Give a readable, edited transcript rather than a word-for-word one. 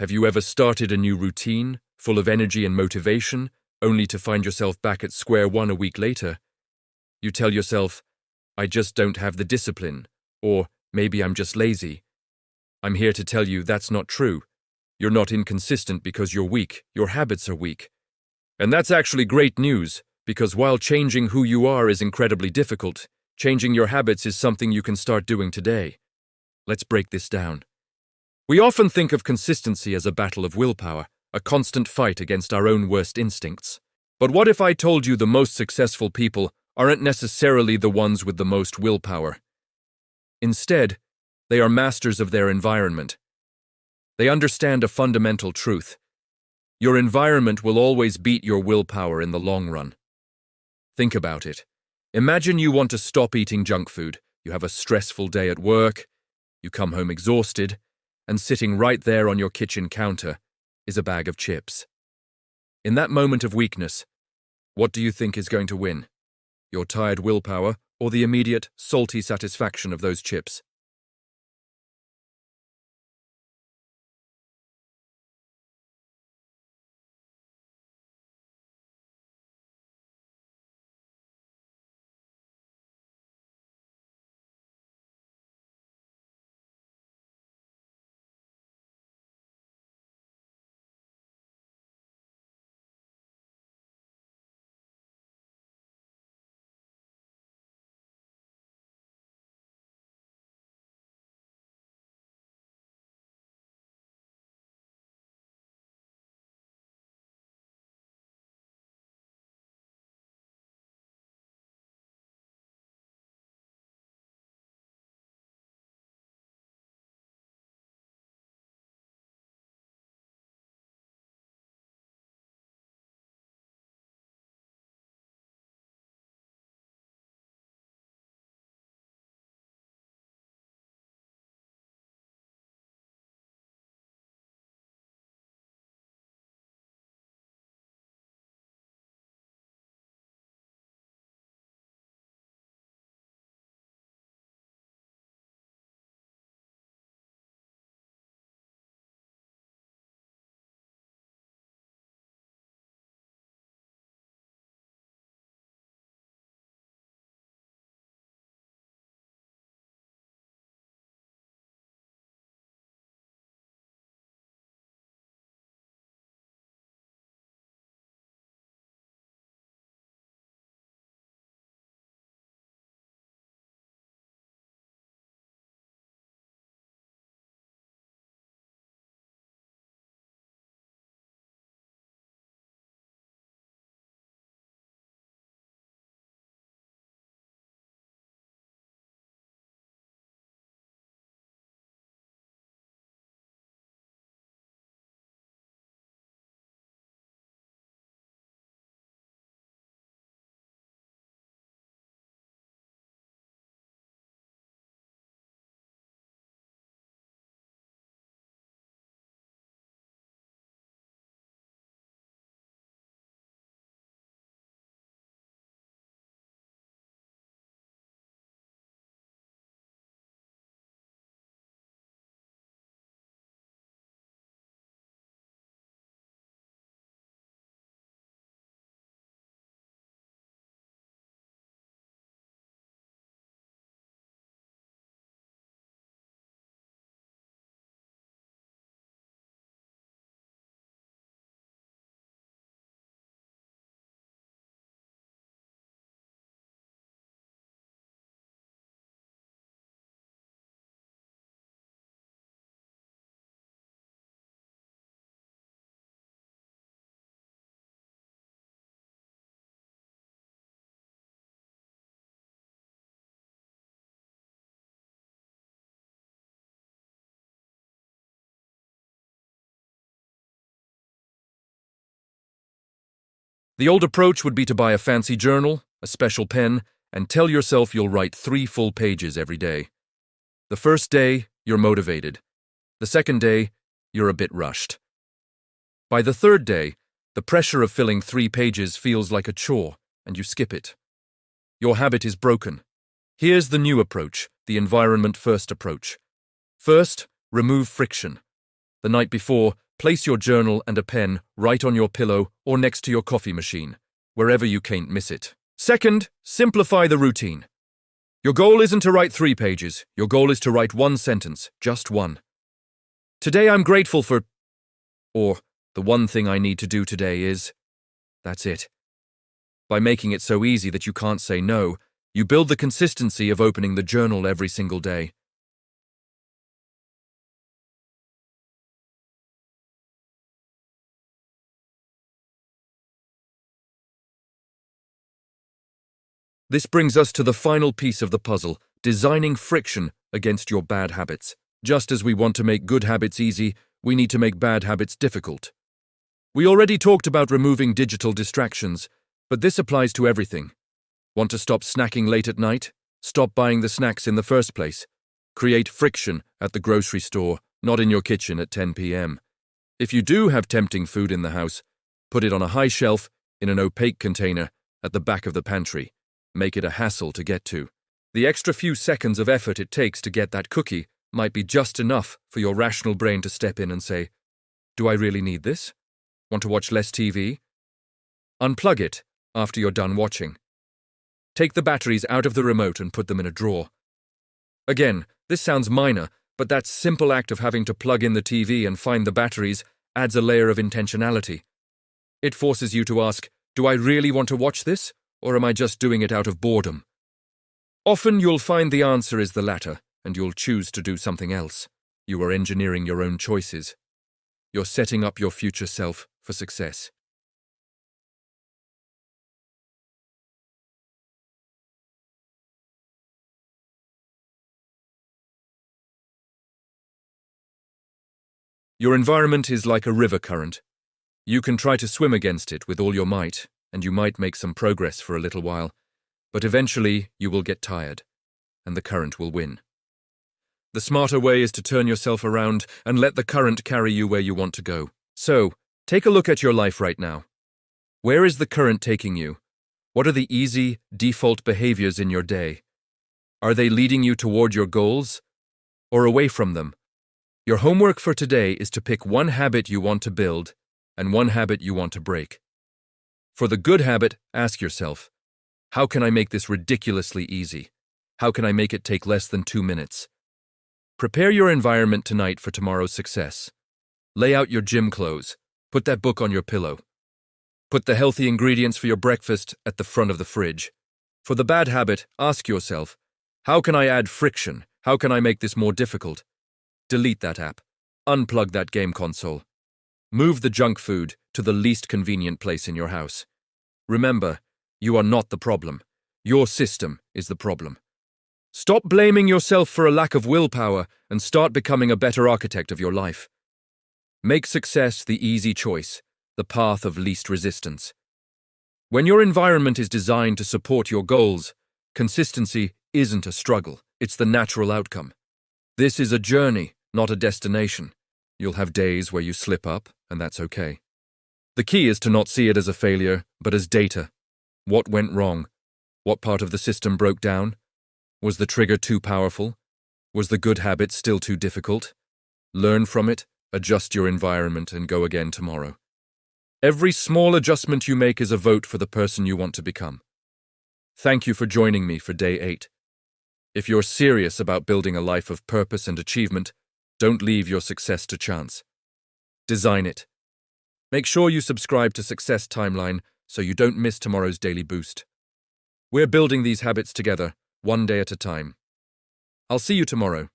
Have you ever started a new routine, full of energy and motivation, only to find yourself back at square one a week later? You tell yourself, I just don't have the discipline, or maybe I'm just lazy. I'm here to tell you that's not true. You're not inconsistent because you're weak, your habits are weak. And that's actually great news, because while changing who you are is incredibly difficult, changing your habits is something you can start doing today. Let's break this down. We often think of consistency as a battle of willpower, a constant fight against our own worst instincts. But what if I told you the most successful people aren't necessarily the ones with the most willpower? Instead, they are masters of their environment. They understand a fundamental truth. Your environment will always beat your willpower in the long run. Think about it. Imagine you want to stop eating junk food. You have a stressful day at work, you come home exhausted, and sitting right there on your kitchen counter is a bag of chips. In that moment of weakness, what do you think is going to win? Your tired willpower or the immediate, salty satisfaction of those chips? The old approach would be to buy a fancy journal, a special pen, and tell yourself you'll write 3 full pages every day. The first day, you're motivated. The second day, you're a bit rushed. By the third day, the pressure of filling 3 pages feels like a chore, and you skip it. Your habit is broken. Here's the new approach, the environment-first approach. First, remove friction. The night before, Place your journal and a pen right on your pillow or next to your coffee machine, wherever you can't miss it. Second, simplify the routine. Your goal isn't to write 3 pages. Your goal is to write 1 sentence, just 1. Today I'm grateful for... Or, the one thing I need to do today is... That's it. By making it so easy that you can't say no, you build the consistency of opening the journal every single day. This brings us to the final piece of the puzzle, designing friction against your bad habits. Just as we want to make good habits easy, we need to make bad habits difficult. We already talked about removing digital distractions, but this applies to everything. Want to stop snacking late at night? Stop buying the snacks in the first place. Create friction at the grocery store, not in your kitchen at 10 p.m. If you do have tempting food in the house, put it on a high shelf in an opaque container at the back of the pantry. Make it a hassle to get to. The extra few seconds of effort it takes to get that cookie might be just enough for your rational brain to step in and say, "Do I really need this? Want to watch less TV?" Unplug it after you're done watching. Take the batteries out of the remote and put them in a drawer. Again, this sounds minor, but that simple act of having to plug in the TV and find the batteries adds a layer of intentionality. It forces you to ask, "Do I really want to watch this? Or am I just doing it out of boredom?" Often you'll find the answer is the latter, and you'll choose to do something else. You are engineering your own choices. You're setting up your future self for success. Your environment is like a river current. You can try to swim against it with all your might, and you might make some progress for a little while, but eventually you will get tired, and the current will win. The smarter way is to turn yourself around and let the current carry you where you want to go. So, take a look at your life right now. Where is the current taking you? What are the easy, default behaviors in your day? Are they leading you toward your goals or away from them? Your homework for today is to pick one habit you want to build and one habit you want to break. For the good habit, ask yourself, how can I make this ridiculously easy? How can I make it take less than 2 minutes? Prepare your environment tonight for tomorrow's success. Lay out your gym clothes. Put that book on your pillow. Put the healthy ingredients for your breakfast at the front of the fridge. For the bad habit, ask yourself, how can I add friction? How can I make this more difficult? Delete that app. Unplug that game console. Move the junk food to the least convenient place in your house. Remember, you are not the problem. Your system is the problem. Stop blaming yourself for a lack of willpower and start becoming a better architect of your life. Make success the easy choice, the path of least resistance. When your environment is designed to support your goals, consistency isn't a struggle, it's the natural outcome. This is a journey, not a destination. You'll have days where you slip up, and that's okay. The key is to not see it as a failure, but as data. What went wrong? What part of the system broke down? Was the trigger too powerful? Was the good habit still too difficult? Learn from it, adjust your environment, and go again tomorrow. Every small adjustment you make is a vote for the person you want to become. Thank you for joining me for Day 8. If you're serious about building a life of purpose and achievement, don't leave your success to chance. Design it. Make sure you subscribe to Success Timeline so you don't miss tomorrow's daily boost. We're building these habits together, one day at a time. I'll see you tomorrow.